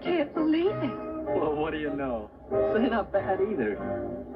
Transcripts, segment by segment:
can't believe it. Well, what do you know? They're not bad either.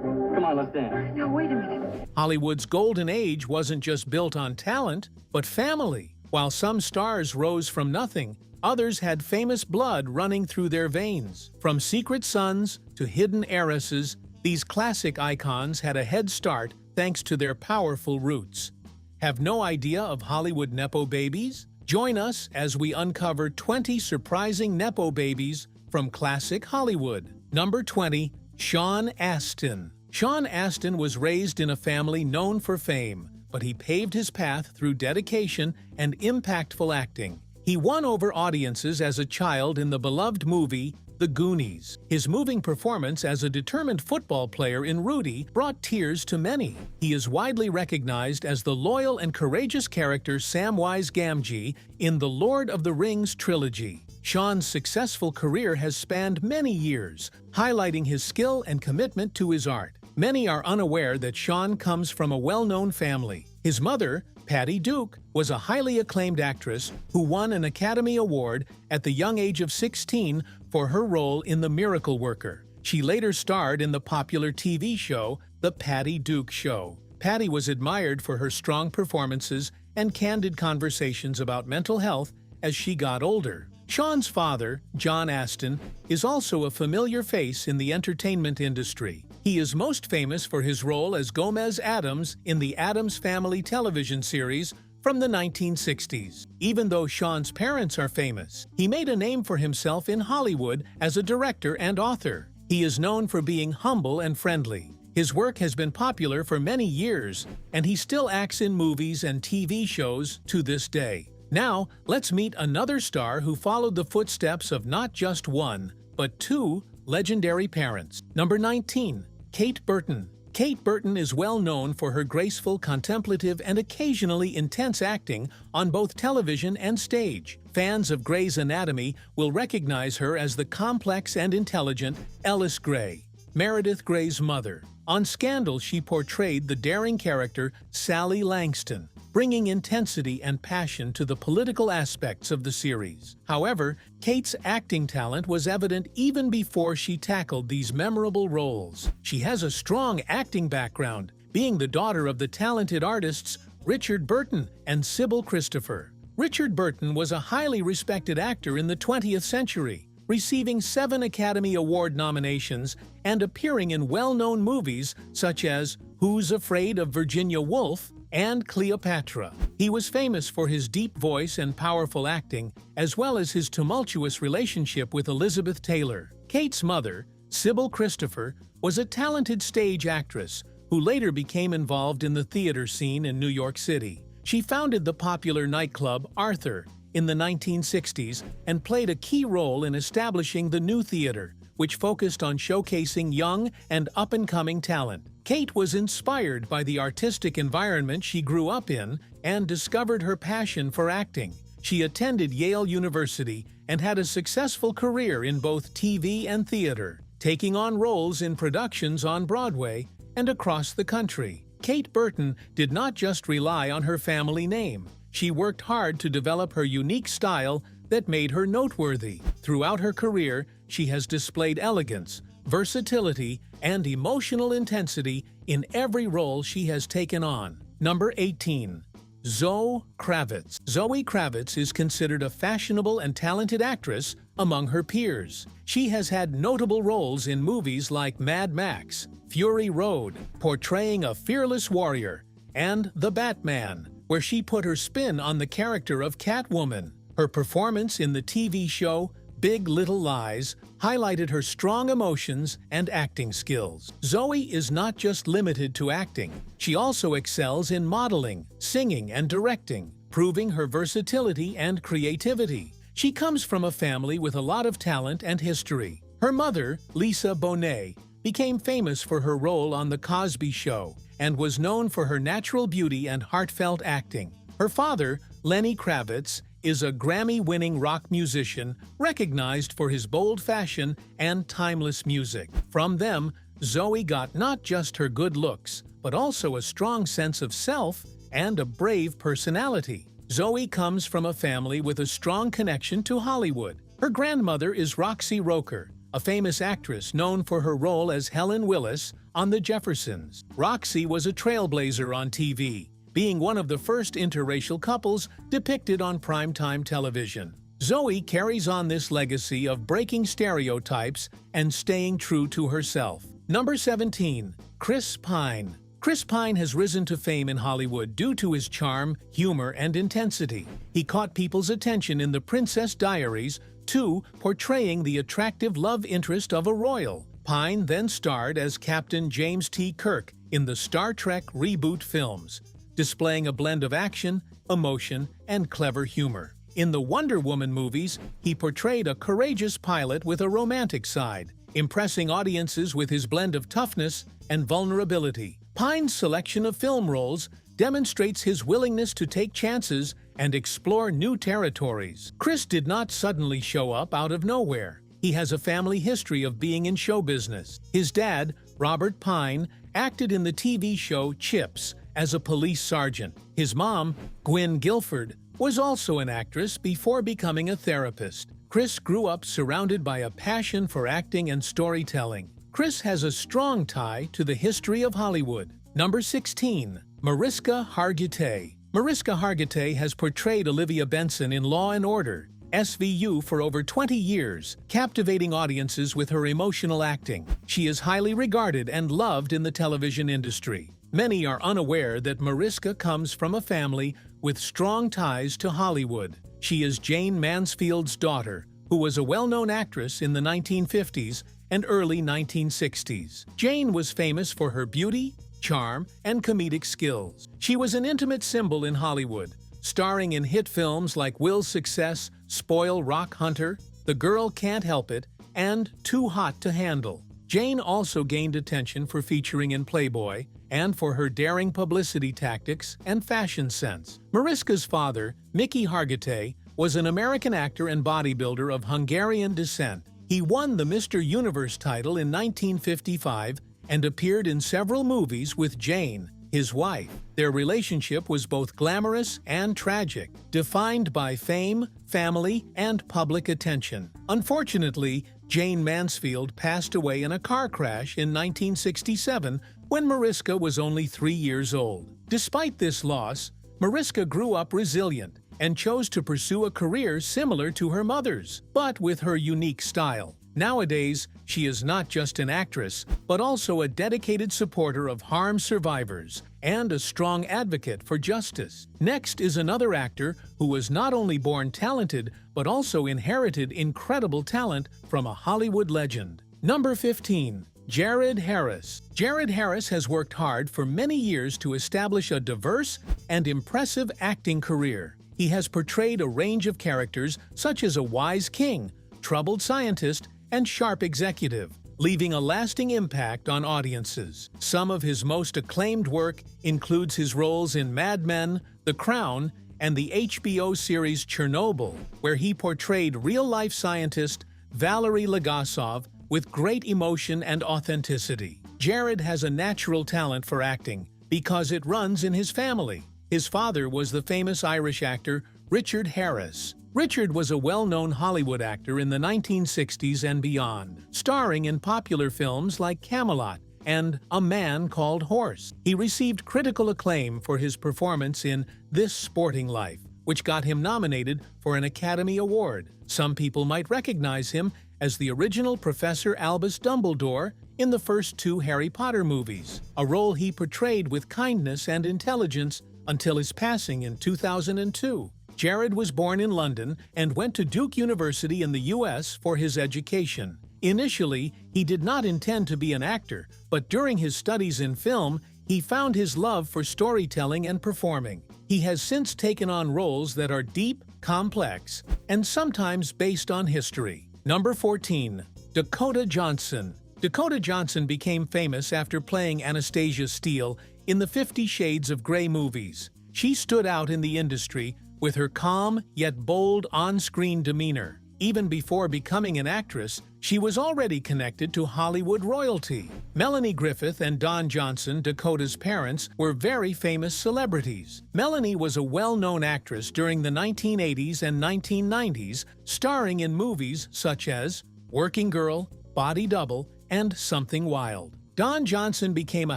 Come on, let's dance. Now, wait a minute. Hollywood's golden age wasn't just built on talent, but family. While some stars rose from nothing, others had famous blood running through their veins. From secret sons to hidden heiresses, these classic icons had a head start thanks to their powerful roots. Have no idea of Hollywood Nepo Babies? Join us as we uncover 20 surprising Nepo Babies from classic Hollywood. Number 20. Sean Astin. Sean Astin was raised in a family known for fame, but he paved his path through dedication and impactful acting. He won over audiences as a child in the beloved movie The Goonies. His moving performance as a determined football player in Rudy brought tears to many. He is widely recognized as the loyal and courageous character Samwise Gamgee in the Lord of the Rings trilogy. Sean's successful career has spanned many years, highlighting his skill and commitment to his art. Many are unaware that Sean comes from a well-known family. His mother, Patty Duke, was a highly acclaimed actress who won an Academy Award at the young age of 16 for her role in The Miracle Worker. She later starred in the popular TV show The Patty Duke Show. Patty was admired for her strong performances and candid conversations about mental health as she got older. Sean's father, John Astin, is also a familiar face in the entertainment industry. He is most famous for his role as Gomez Addams in the Addams Family television series from the 1960s. Even though Sean's parents are famous, he made a name for himself in Hollywood as a director and author. He is known for being humble and friendly. His work has been popular for many years, and he still acts in movies and TV shows to this day. Now, let's meet another star who followed the footsteps of not just one, but two legendary parents. Number 19. Kate Burton. Kate Burton is well known for her graceful, contemplative, and occasionally intense acting on both television and stage. Fans of Grey's Anatomy will recognize her as the complex and intelligent Ellis Grey, Meredith Grey's mother. On Scandal, she portrayed the daring character Sally Langston, bringing intensity and passion to the political aspects of the series. However, Kate's acting talent was evident even before she tackled these memorable roles. She has a strong acting background, being the daughter of the talented artists Richard Burton and Sybil Christopher. Richard Burton was a highly respected actor in the 20th century, receiving 7 Academy Award nominations and appearing in well-known movies such as Who's Afraid of Virginia Woolf and Cleopatra. He was famous for his deep voice and powerful acting, as well as his tumultuous relationship with Elizabeth Taylor. Kate's mother, Sybil Christopher, was a talented stage actress who later became involved in the theater scene in New York City. She founded the popular nightclub Arthur in the 1960s and played a key role in establishing the New Theater, which focused on showcasing young and up-and-coming talent. Kate was inspired by the artistic environment she grew up in and discovered her passion for acting. She attended Yale University and had a successful career in both TV and theater, taking on roles in productions on Broadway and across the country. Kate Burton did not just rely on her family name. She worked hard to develop her unique style that made her noteworthy. Throughout her career, she has displayed elegance, versatility, and emotional intensity in every role she has taken on. Number 18. Zoe Kravitz. Zoe Kravitz is considered a fashionable and talented actress among her peers. She has had notable roles in movies like Mad Max, Fury Road, portraying a fearless warrior, and The Batman, where she put her spin on the character of Catwoman. Her performance in the TV show Big Little Lies highlighted her strong emotions and acting skills. Zoe is not just limited to acting. She also excels in modeling, singing, and directing, proving her versatility and creativity. She comes from a family with a lot of talent and history. Her mother, Lisa Bonet, became famous for her role on The Cosby Show and was known for her natural beauty and heartfelt acting. Her father, Lenny Kravitz, is a Grammy-winning rock musician recognized for his bold fashion and timeless music. From them, Zoe got not just her good looks, but also a strong sense of self and a brave personality. Zoe comes from a family with a strong connection to Hollywood. Her grandmother is Roxy Roker, a famous actress known for her role as Helen Willis on The Jeffersons. Roxy was a trailblazer on TV, being one of the first interracial couples depicted on primetime television. Zoe carries on this legacy of breaking stereotypes and staying true to herself. Number 17. Chris Pine. Chris Pine has risen to fame in Hollywood due to his charm, humor, and intensity. He caught people's attention in The Princess Diaries, too, portraying the attractive love interest of a royal. Pine then starred as Captain James T. Kirk in the Star Trek reboot films, displaying a blend of action, emotion, and clever humor. In the Wonder Woman movies, he portrayed a courageous pilot with a romantic side, impressing audiences with his blend of toughness and vulnerability. Pine's selection of film roles demonstrates his willingness to take chances and explore new territories. Chris did not suddenly show up out of nowhere. He has a family history of being in show business. His dad, Robert Pine, acted in the TV show Chips as a police sergeant. His mom, Gwen Guilford, was also an actress before becoming a therapist. Chris grew up surrounded by a passion for acting and storytelling. Chris has a strong tie to the history of Hollywood. Number 16. Mariska Hargitay. Mariska Hargitay has portrayed Olivia Benson in Law & Order, SVU for over 20 years, captivating audiences with her emotional acting. She is highly regarded and loved in the television industry. Many are unaware that Mariska comes from a family with strong ties to Hollywood. She is Jane Mansfield's daughter, who was a well-known actress in the 1950s and early 1960s. Jane was famous for her beauty, charm, and comedic skills. She was an intimate symbol in Hollywood, starring in hit films like Will's Success, Spoil Rock Hunter, The Girl Can't Help It, and Too Hot to Handle. Jane also gained attention for featuring in Playboy and for her daring publicity tactics and fashion sense. Mariska's father, Mickey Hargitay, was an American actor and bodybuilder of Hungarian descent. He won the Mr. Universe title in 1955 and appeared in several movies with Jane, his wife. Their relationship was both glamorous and tragic, defined by fame, family, and public attention. Unfortunately, Jane Mansfield passed away in a car crash in 1967 when Mariska was only 3 years old. Despite this loss, Mariska grew up resilient and chose to pursue a career similar to her mother's, but with her unique style. Nowadays, she is not just an actress, but also a dedicated supporter of harm survivors and a strong advocate for justice. Next is another actor who was not only born talented, but also inherited incredible talent from a Hollywood legend. Number 15. Jared Harris. Jared Harris has worked hard for many years to establish a diverse and impressive acting career. He has portrayed a range of characters such as a wise king, troubled scientist, and sharp executive, leaving a lasting impact on audiences. Some of his most acclaimed work includes his roles in Mad Men, The Crown, and the HBO series Chernobyl, where he portrayed real-life scientist Valery Legasov with great emotion and authenticity. Jared has a natural talent for acting because it runs in his family. His father was the famous Irish actor Richard Harris. Richard was a well-known Hollywood actor in the 1960s and beyond, starring in popular films like Camelot and A Man Called Horse. He received critical acclaim for his performance in This Sporting Life, which got him nominated for an Academy Award. Some people might recognize him as the original Professor Albus Dumbledore in the first 2 Harry Potter movies, a role he portrayed with kindness and intelligence until his passing in 2002. Jared was born in London and went to Duke University in the U.S. for his education. Initially, he did not intend to be an actor, but during his studies in film, he found his love for storytelling and performing. He has since taken on roles that are deep, complex, and sometimes based on history. Number 14. Dakota Johnson. Dakota Johnson became famous after playing Anastasia Steele in the 50 Shades of Grey movies. She stood out in the industry with her calm yet bold on-screen demeanor. Even before becoming an actress, she was already connected to Hollywood royalty. Melanie Griffith and Don Johnson, Dakota's parents, were very famous celebrities. Melanie was a well-known actress during the 1980s and 1990s, starring in movies such as Working Girl, Body Double, and Something Wild. Don Johnson became a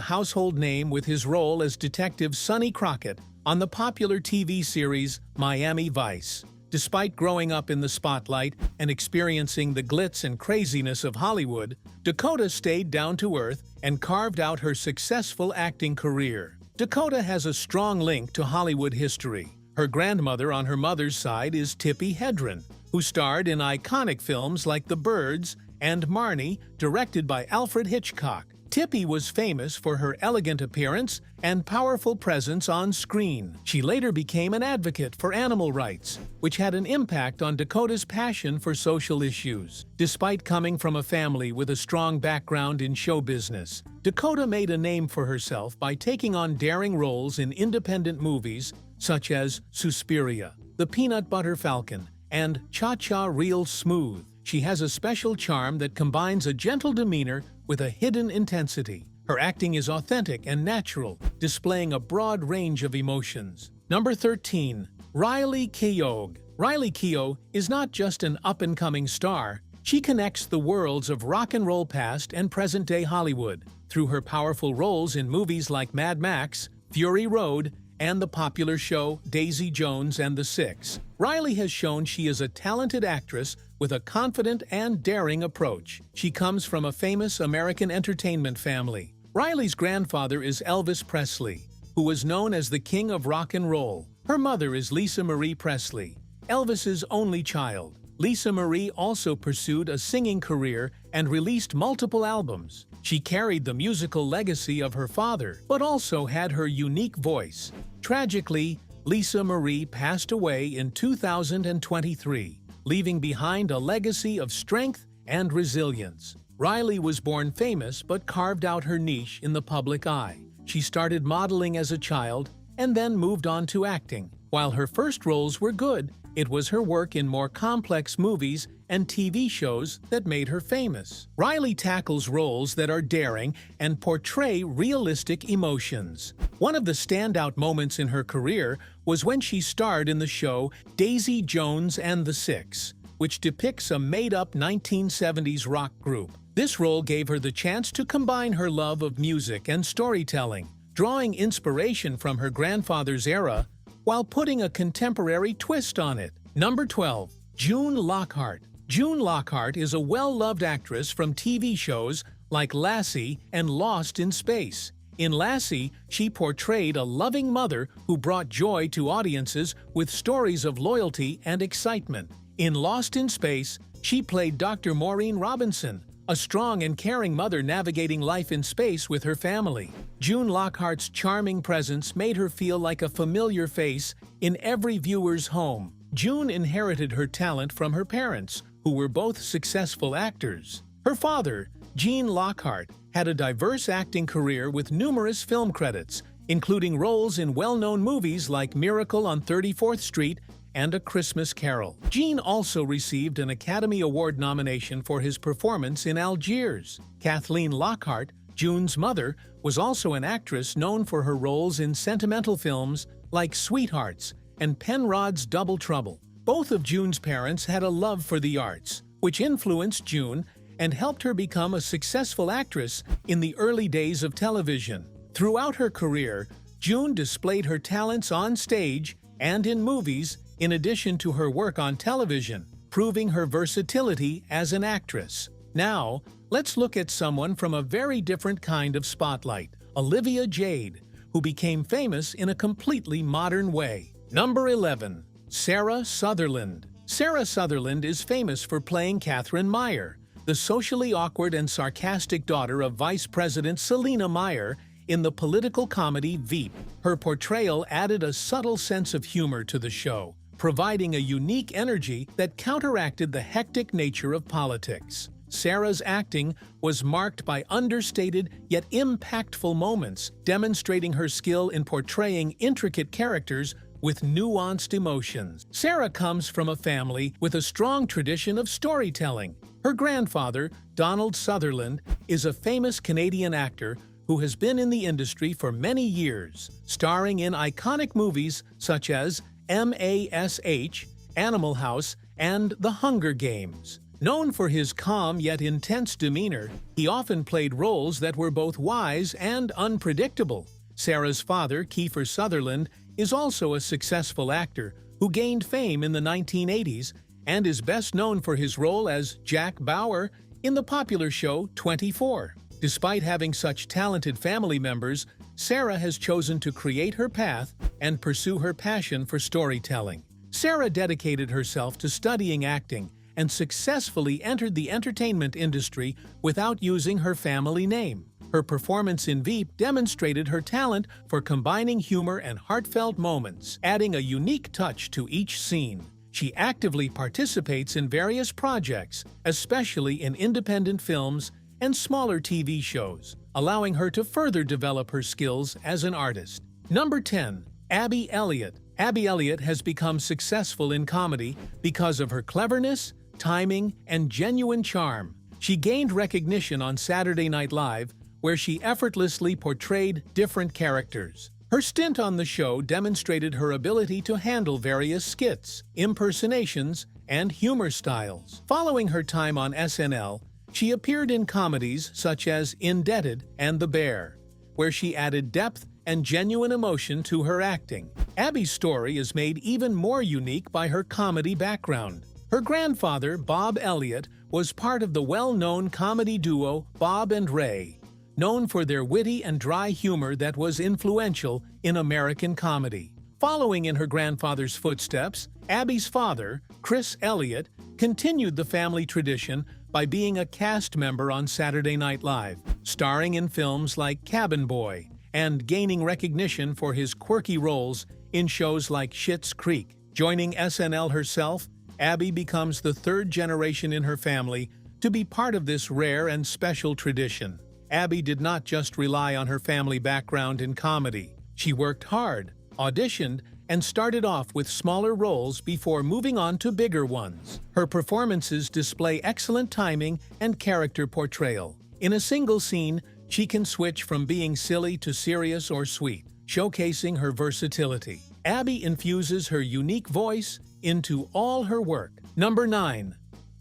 household name with his role as Detective Sonny Crockett on the popular TV series Miami Vice. Despite growing up in the spotlight and experiencing the glitz and craziness of Hollywood, Dakota stayed down to earth and carved out her successful acting career. Dakota has a strong link to Hollywood history. Her grandmother on her mother's side is Tippi Hedren, who starred in iconic films like The Birds and Marnie, directed by Alfred Hitchcock. Tippi was famous for her elegant appearance and powerful presence on screen. She later became an advocate for animal rights, which had an impact on Dakota's passion for social issues. Despite coming from a family with a strong background in show business, Dakota made a name for herself by taking on daring roles in independent movies such as Suspiria, The Peanut Butter Falcon, and Cha-Cha Real Smooth. She has a special charm that combines a gentle demeanor with a hidden intensity. Her acting is authentic and natural, displaying a broad range of emotions. Number 13. Riley Keough. Riley Keough is not just an up-and-coming star. She connects the worlds of rock and roll past and present-day Hollywood through her powerful roles in movies like Mad Max, Fury Road, and the popular show Daisy Jones and the Six. Riley has shown she is a talented actress with a confident and daring approach. She comes from a famous American entertainment family. Riley's grandfather is Elvis Presley, who was known as the King of Rock and Roll. Her mother is Lisa Marie Presley, Elvis's only child. Lisa Marie also pursued a singing career and released multiple albums. She carried the musical legacy of her father, but also had her unique voice. Tragically, Lisa Marie passed away in 2023, leaving behind a legacy of strength and resilience. Riley was born famous but carved out her niche in the public eye. She started modeling as a child and then moved on to acting. While her first roles were good, it was her work in more complex movies and TV shows that made her famous. Riley tackles roles that are daring and portray realistic emotions. One of the standout moments in her career was when she starred in the show Daisy Jones and the Six, which depicts a made-up 1970s rock group. This role gave her the chance to combine her love of music and storytelling, drawing inspiration from her grandfather's era while putting a contemporary twist on it. Number 12. June Lockhart. June Lockhart is a well-loved actress from TV shows like Lassie and Lost in Space. In Lassie, she portrayed a loving mother who brought joy to audiences with stories of loyalty and excitement. In Lost in Space, she played Dr. Maureen Robinson, a strong and caring mother navigating life in space with her family. June Lockhart's charming presence made her feel like a familiar face in every viewer's home. June inherited her talent from her parents, who were both successful actors. Her father, Gene Lockhart, had a diverse acting career with numerous film credits, including roles in well-known movies like Miracle on 34th Street and A Christmas Carol. Gene also received an Academy Award nomination for his performance in Algiers. Kathleen Lockhart, June's mother, was also an actress known for her roles in sentimental films like Sweethearts and Penrod's Double Trouble. Both of June's parents had a love for the arts, which influenced June and helped her become a successful actress in the early days of television. Throughout her career, June displayed her talents on stage and in movies in addition to her work on television, proving her versatility as an actress. Now, let's look at someone from a very different kind of spotlight, Olivia Jade, who became famous in a completely modern way. Number 11. Sarah Sutherland. Sarah Sutherland is famous for playing Catherine Meyer, the socially awkward and sarcastic daughter of Vice President Selina Meyer in the political comedy Veep. Her portrayal added a subtle sense of humor to the show, providing a unique energy that counteracted the hectic nature of politics. Sarah's acting was marked by understated yet impactful moments, demonstrating her skill in portraying intricate characters with nuanced emotions. Sarah comes from a family with a strong tradition of storytelling. Her grandfather, Donald Sutherland, is a famous Canadian actor who has been in the industry for many years, starring in iconic movies such as MASH, Animal House, and The Hunger Games. Known for his calm yet intense demeanor, he often played roles that were both wise and unpredictable. Sarah's father, Kiefer Sutherland, is also a successful actor who gained fame in the 1980s and is best known for his role as Jack Bauer in the popular show 24. Despite having such talented family members, Sarah has chosen to create her path and pursue her passion for storytelling. Sarah dedicated herself to studying acting and successfully entered the entertainment industry without using her family name. Her performance in Veep demonstrated her talent for combining humor and heartfelt moments, adding a unique touch to each scene. She actively participates in various projects, especially in independent films and smaller TV shows, allowing her to further develop her skills as an artist. Number 10. Abby Elliott. Abby Elliott has become successful in comedy because of her cleverness, timing, and genuine charm. She gained recognition on Saturday Night Live, where she effortlessly portrayed different characters. Her stint on the show demonstrated her ability to handle various skits, impersonations, and humor styles. Following her time on SNL, she appeared in comedies such as Indebted and The Bear, where she added depth and genuine emotion to her acting. Abby's story is made even more unique by her comedy background. Her grandfather, Bob Elliott, was part of the well-known comedy duo Bob and Ray, known for their witty and dry humor that was influential in American comedy. Following in her grandfather's footsteps, Abby's father, Chris Elliott, continued the family tradition by being a cast member on Saturday Night Live, starring in films like Cabin Boy, and gaining recognition for his quirky roles in shows like Schitt's Creek. Joining SNL herself, Abby becomes the third generation in her family to be part of this rare and special tradition. Abby did not just rely on her family background in comedy. She worked hard, auditioned, and started off with smaller roles before moving on to bigger ones. Her performances display excellent timing and character portrayal. In a single scene, she can switch from being silly to serious or sweet, showcasing her versatility. Abby infuses her unique voice into all her work. Number 9.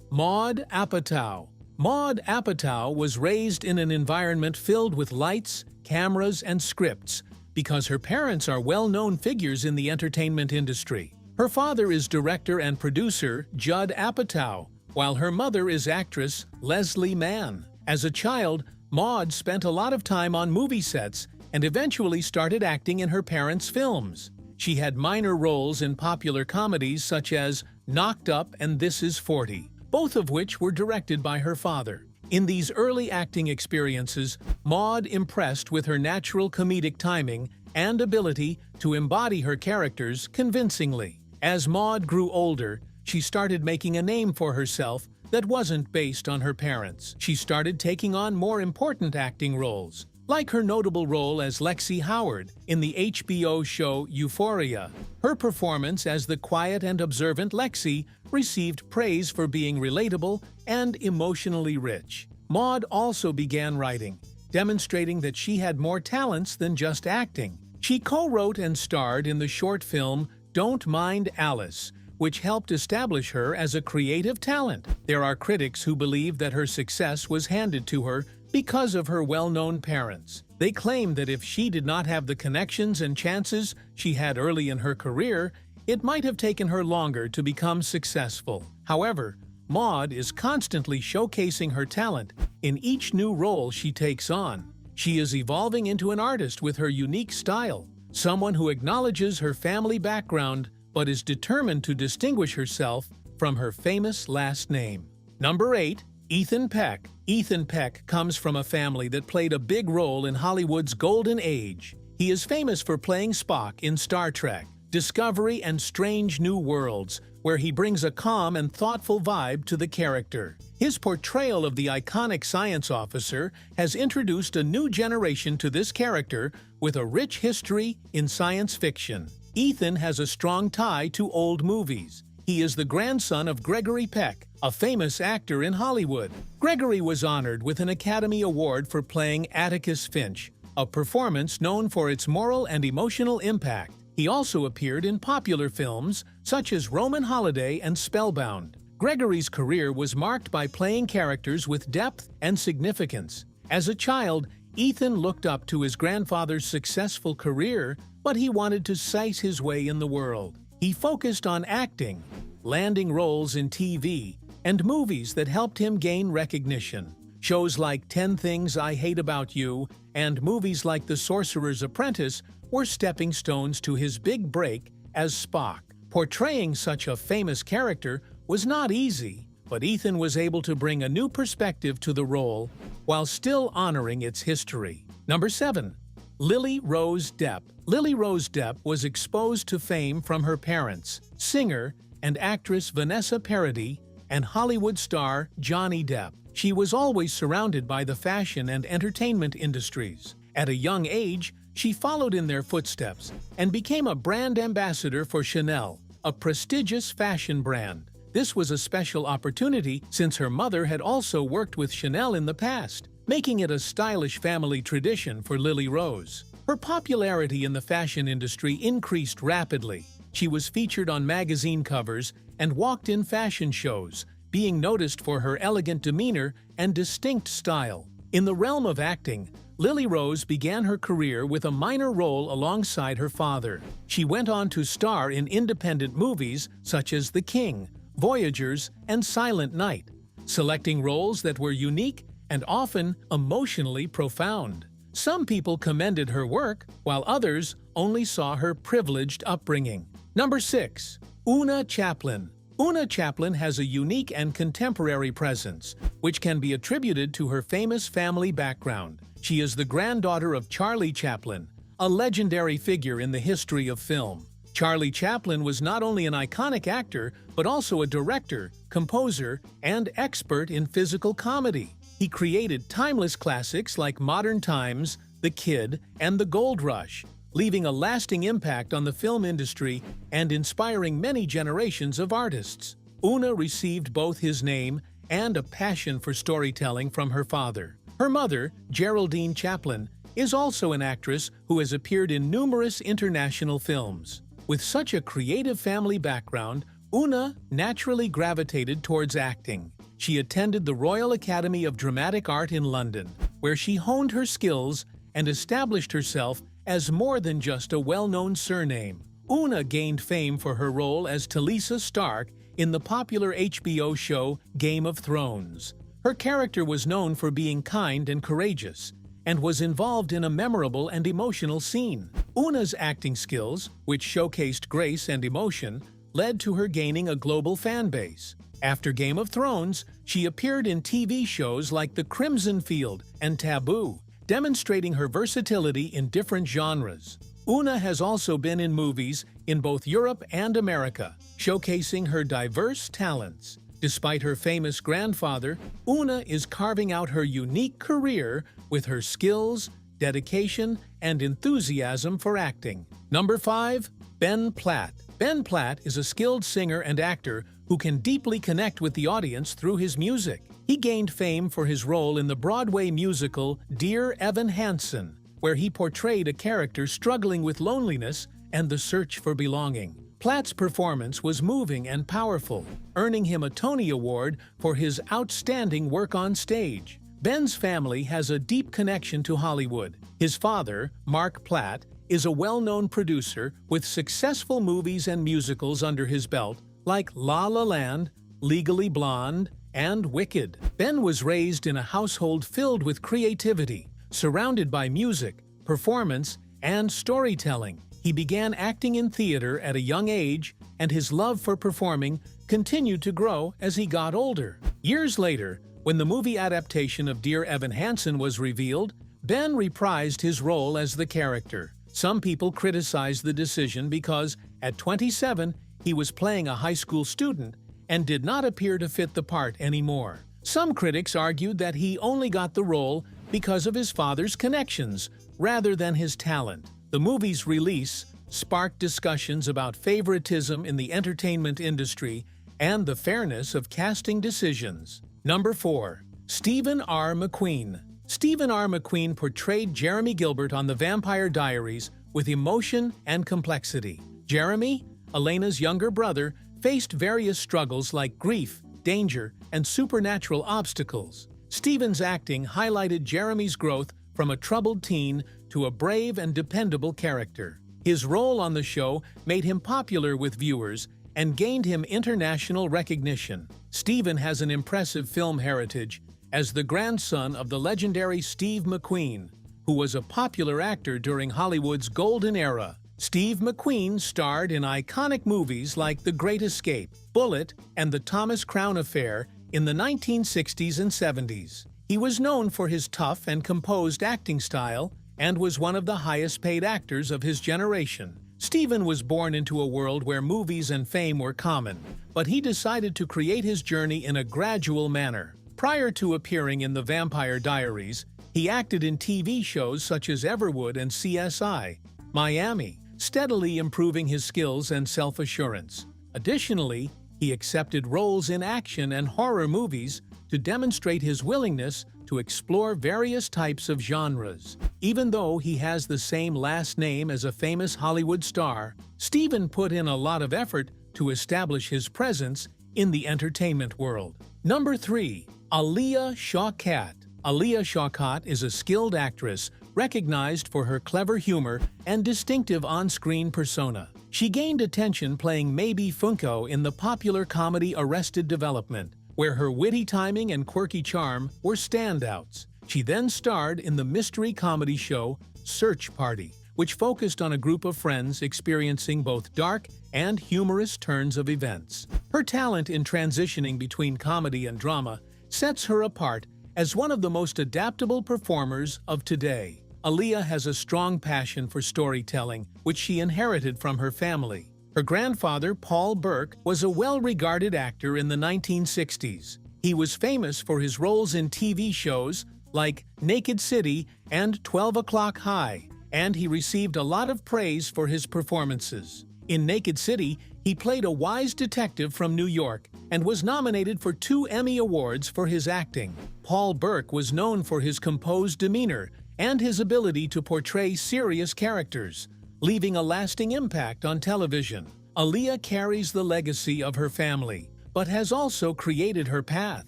Maude Apatow. Maude Apatow was raised in an environment filled with lights, cameras, and scripts because her parents are well-known figures in the entertainment industry. Her father is director and producer Judd Apatow, while her mother is actress Leslie Mann. As a child, Maude spent a lot of time on movie sets and eventually started acting in her parents' films. She had minor roles in popular comedies such as Knocked Up and This Is 40, both of which were directed by her father. In these early acting experiences, Maude impressed with her natural comedic timing and ability to embody her characters convincingly. As Maude grew older, she started making a name for herself that wasn't based on her parents. She started taking on more important acting roles, like her notable role as Lexi Howard in the HBO show Euphoria. Her performance as the quiet and observant Lexi received praise for being relatable and emotionally rich. Maude also began writing, demonstrating that she had more talents than just acting. She co-wrote and starred in the short film Don't Mind Alice, which helped establish her as a creative talent. There are critics who believe that her success was handed to her because of her well-known parents. They claim that if she did not have the connections and chances she had early in her career, it might have taken her longer to become successful. However, Maude is constantly showcasing her talent in each new role she takes on. She is evolving into an artist with her unique style, someone who acknowledges her family background but is determined to distinguish herself from her famous last name. Number 8. Ethan Peck. Ethan Peck comes from a family that played a big role in Hollywood's golden age. He is famous for playing Spock in Star Trek, Discovery, and Strange New Worlds, where he brings a calm and thoughtful vibe to the character. His portrayal of the iconic science officer has introduced a new generation to this character with a rich history in science fiction. Ethan has a strong tie to old movies. He is the grandson of Gregory Peck, a famous actor in Hollywood. Gregory was honored with an Academy Award for playing Atticus Finch, a performance known for its moral and emotional impact. He also appeared in popular films such as Roman Holiday and Spellbound. Gregory's career was marked by playing characters with depth and significance. As a child, Ethan looked up to his grandfather's successful career, but he wanted to size his way in the world. He focused on acting, landing roles in TV, and movies that helped him gain recognition. Shows like 10 Things I Hate About You and movies like The Sorcerer's Apprentice were stepping stones to his big break as Spock. Portraying such a famous character was not easy, but Ethan was able to bring a new perspective to the role while still honoring its history. Number 7. Lily Rose Depp. Lily Rose Depp was exposed to fame from her parents, singer and actress Vanessa Paradis, and Hollywood star Johnny Depp. She was always surrounded by the fashion and entertainment industries. At a young age, she followed in their footsteps and became a brand ambassador for Chanel, a prestigious fashion brand. This was a special opportunity since her mother had also worked with Chanel in the past, making it a stylish family tradition for Lily Rose. Her popularity in the fashion industry increased rapidly. She was featured on magazine covers and walked in fashion shows, being noticed for her elegant demeanor and distinct style. In the realm of acting, Lily Rose began her career with a minor role alongside her father. She went on to star in independent movies such as The King, Voyagers, and Silent Night, selecting roles that were unique and often emotionally profound. Some people commended her work, while others only saw her privileged upbringing. Number 6. Oona Chaplin. Oona Chaplin has a unique and contemporary presence, which can be attributed to her famous family background. She is the granddaughter of Charlie Chaplin, a legendary figure in the history of film. Charlie Chaplin was not only an iconic actor, but also a director, composer, and expert in physical comedy. He created timeless classics like Modern Times, The Kid, and The Gold Rush, leaving a lasting impact on the film industry and inspiring many generations of artists. Oona received both his name and a passion for storytelling from her father. Her mother, Geraldine Chaplin, is also an actress who has appeared in numerous international films. With such a creative family background, Oona naturally gravitated towards acting. She attended the Royal Academy of Dramatic Art in London, where she honed her skills and established herself as more than just a well-known surname. Oona gained fame for her role as Talisa Stark in the popular HBO show Game of Thrones. Her character was known for being kind and courageous, and was involved in a memorable and emotional scene. Oona's acting skills, which showcased grace and emotion, led to her gaining a global fan base. After Game of Thrones, she appeared in TV shows like The Crimson Field and Taboo, demonstrating her versatility in different genres. Oona has also been in movies in both Europe and America, showcasing her diverse talents. Despite her famous grandfather, Oona is carving out her unique career with her skills, dedication, and enthusiasm for acting. Number 5. Ben Platt. Ben Platt is a skilled singer and actor who can deeply connect with the audience through his music. He gained fame for his role in the Broadway musical Dear Evan Hansen, where he portrayed a character struggling with loneliness and the search for belonging. Platt's performance was moving and powerful, earning him a Tony Award for his outstanding work on stage. Ben's family has a deep connection to Hollywood. His father, Mark Platt, is a well-known producer with successful movies and musicals under his belt, like La La Land, Legally Blonde, and Wicked. Ben was raised in a household filled with creativity, surrounded by music, performance, and storytelling. He began acting in theater at a young age, and his love for performing continued to grow as he got older. Years later, when the movie adaptation of Dear Evan Hansen was revealed, Ben reprised his role as the character. Some people criticized the decision because, at 27, he was playing a high school student and did not appear to fit the part anymore. Some critics argued that he only got the role because of his father's connections, rather than his talent. The movie's release sparked discussions about favoritism in the entertainment industry and the fairness of casting decisions. Number 4. Stephen R. McQueen. Stephen R. McQueen portrayed Jeremy Gilbert on The Vampire Diaries with emotion and complexity. Jeremy, Elena's younger brother, faced various struggles like grief, danger, and supernatural obstacles. Stephen's acting highlighted Jeremy's growth from a troubled teen to a brave and dependable character. His role on the show made him popular with viewers and gained him international recognition. Stephen has an impressive film heritage as the grandson of the legendary Steve McQueen, who was a popular actor during Hollywood's golden era. Steve McQueen starred in iconic movies like The Great Escape, Bullet, and The Thomas Crown Affair in the 1960s and 70s. He was known for his tough and composed acting style and was one of the highest-paid actors of his generation. Stephen was born into a world where movies and fame were common, but he decided to create his journey in a gradual manner. Prior to appearing in The Vampire Diaries, he acted in TV shows such as Everwood and CSI Miami, steadily improving his skills and self-assurance. Additionally, he accepted roles in action and horror movies to demonstrate his willingness to explore various types of genres. Even though he has the same last name as a famous Hollywood star, Stephen put in a lot of effort to establish his presence in the entertainment world. Number 3. Alia Shawkat. Alia Shawkat is a skilled actress recognized for her clever humor and distinctive on-screen persona. She gained attention playing Maybe Funko in the popular comedy Arrested Development, where her witty timing and quirky charm were standouts. She then starred in the mystery comedy show Search Party, which focused on a group of friends experiencing both dark and humorous turns of events. Her talent in transitioning between comedy and drama sets her apart as one of the most adaptable performers of today. Alia has a strong passion for storytelling, which she inherited from her family. Her grandfather, Paul Burke, was a well-regarded actor in the 1960s. He was famous for his roles in TV shows like Naked City and 12 O'Clock High, and he received a lot of praise for his performances. In Naked City, he played a wise detective from New York and was nominated for 2 Emmy Awards for his acting. Paul Burke was known for his composed demeanor and his ability to portray serious characters, leaving a lasting impact on television. Alia carries the legacy of her family, but has also created her path.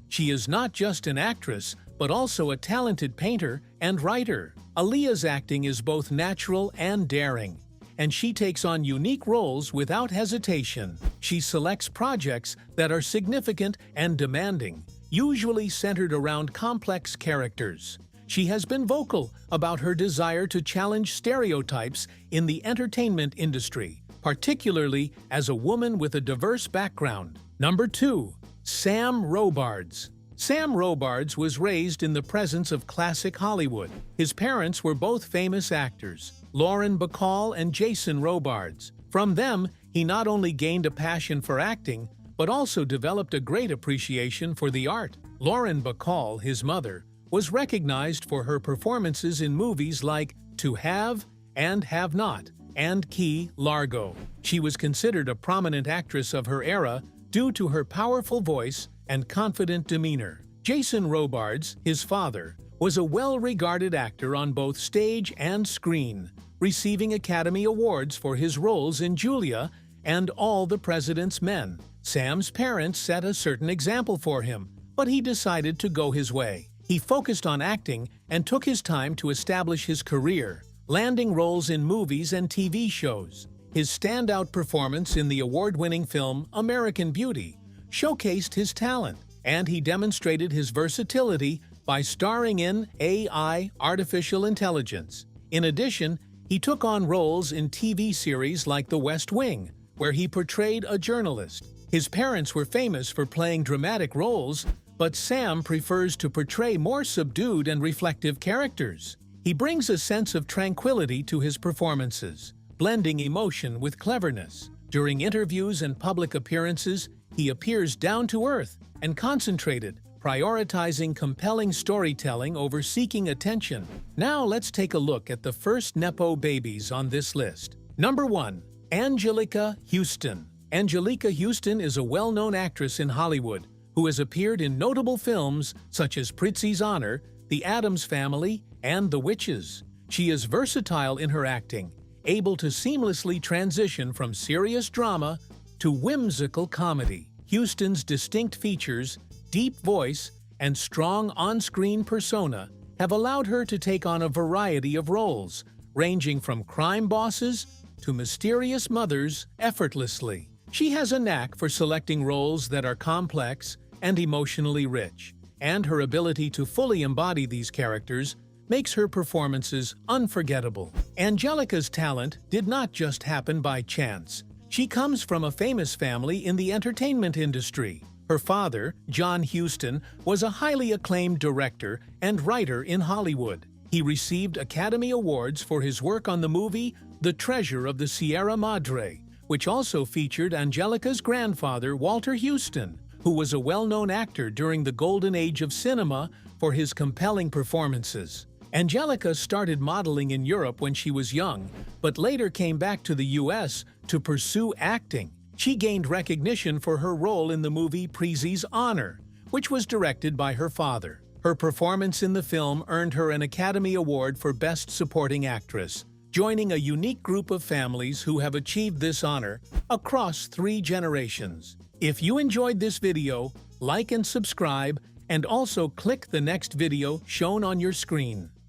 She is not just an actress, but also a talented painter and writer. Alia's acting is both natural and daring, and she takes on unique roles without hesitation. She selects projects that are significant and demanding, usually centered around complex characters. She has been vocal about her desire to challenge stereotypes in the entertainment industry, particularly as a woman with a diverse background. Number 2. Sam Robards. Sam Robards was raised in the presence of classic Hollywood. His parents were both famous actors, Lauren Bacall and Jason Robards. From them, he not only gained a passion for acting, but also developed a great appreciation for the art. Lauren Bacall, his mother, was recognized for her performances in movies like To Have and Have Not and Key Largo. She was considered a prominent actress of her era due to her powerful voice and confident demeanor. Jason Robards, his father, was a well-regarded actor on both stage and screen, receiving Academy Awards for his roles in Julia and All the President's Men. Sam's parents set a certain example for him, but he decided to go his way. He focused on acting and took his time to establish his career, landing roles in movies and TV shows. His standout performance in the award-winning film American Beauty showcased his talent, and he demonstrated his versatility by starring in AI, artificial intelligence. In addition, he took on roles in TV series like The West Wing, where he portrayed a journalist. His parents were famous for playing dramatic roles, but Sam prefers to portray more subdued and reflective characters. He brings a sense of tranquility to his performances, blending emotion with cleverness. During interviews and public appearances, he appears down-to-earth and concentrated, prioritizing compelling storytelling over seeking attention. Now let's take a look at the first Nepo babies on this list. Number 1. Anjelica Huston. Anjelica Huston is a well-known actress in Hollywood who has appeared in notable films such as Prizzi's Honor, The Addams Family, and The Witches. She is versatile in her acting, able to seamlessly transition from serious drama to whimsical comedy. Huston's distinct features, deep voice, and strong on-screen persona have allowed her to take on a variety of roles, ranging from crime bosses to mysterious mothers effortlessly. She has a knack for selecting roles that are complex and emotionally rich, and her ability to fully embody these characters makes her performances unforgettable. Angelica's talent did not just happen by chance. She comes from a famous family in the entertainment industry. Her father, John Huston, was a highly acclaimed director and writer in Hollywood. He received Academy Awards for his work on the movie The Treasure of the Sierra Madre, which also featured Angelica's grandfather, Walter Huston, who was a well-known actor during the golden age of cinema for his compelling performances. Angelica started modeling in Europe when she was young, but later came back to the U.S. to pursue acting. She gained recognition for her role in the movie Prizzi's Honor, which was directed by her father. Her performance in the film earned her an Academy Award for Best Supporting Actress, joining a unique group of families who have achieved this honor across 3 generations. If you enjoyed this video, like and subscribe, and also click the next video shown on your screen.